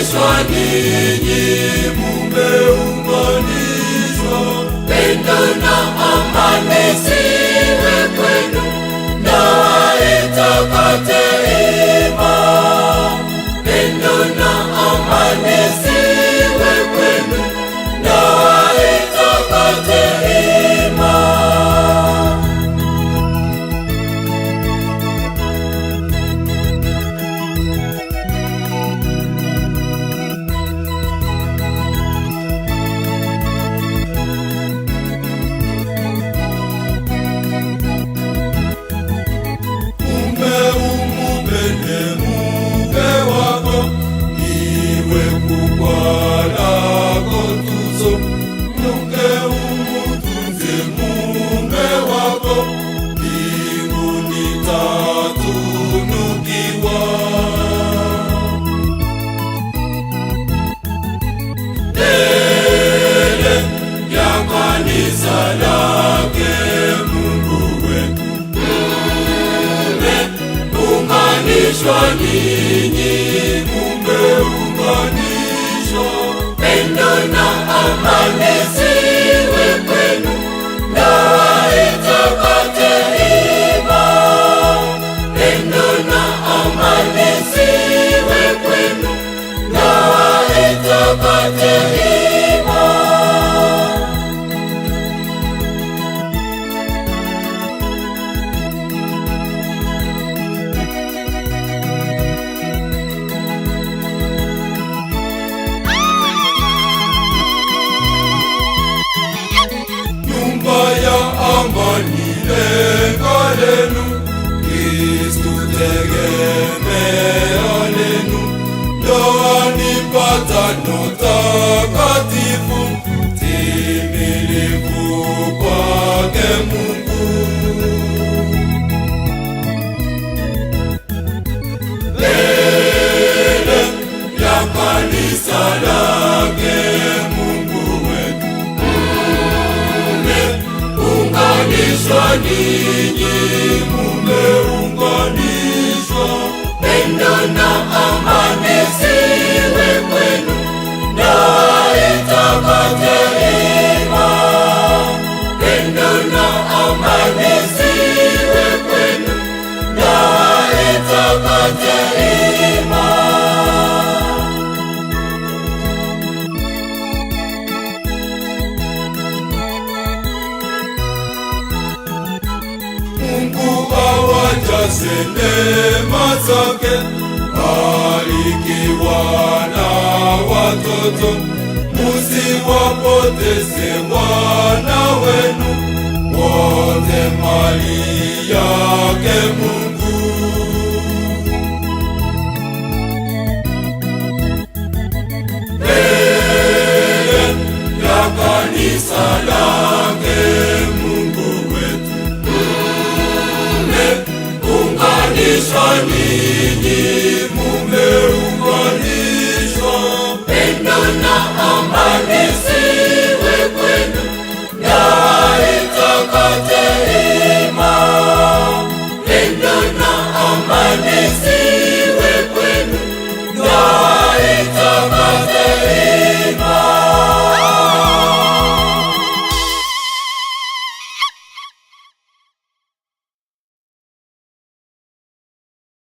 mumeunganishwa ninyi, mumeunganishwa. Pendo na amani ziwe kwenu, ndoa itakate ima. Pendo na amani ziwe kwenu, ndoa itakate ima. Kanisa lake Mungu wetu, mumeunganishwa ninyi, mumeunganishwa. Pendo na amani ziwe kwenu, ndoa itakate ima. Pendo na amani ziwe kwenu, ndoa itakate ima. Amani lengo lenu, Kristu tegemeo lenu. Ndoa ni patano takatifu, timilifu kwake Mungu. Mbele ya kanisa lake Mungu wetu, mumeunganishwa ninyi, mumeunganishwa. Pendo na amani ziwe kwenu, ndoa itakate ima. Pendo na amani ziwe kwenu, ndoa itakate ima. Mungu awajaze neema zake, bariki wana watoto, musiwapoteze wana wenu, wote mali yake Mungu. Mbele ya kanisa lake Mungu wetu, mumeunganishwa.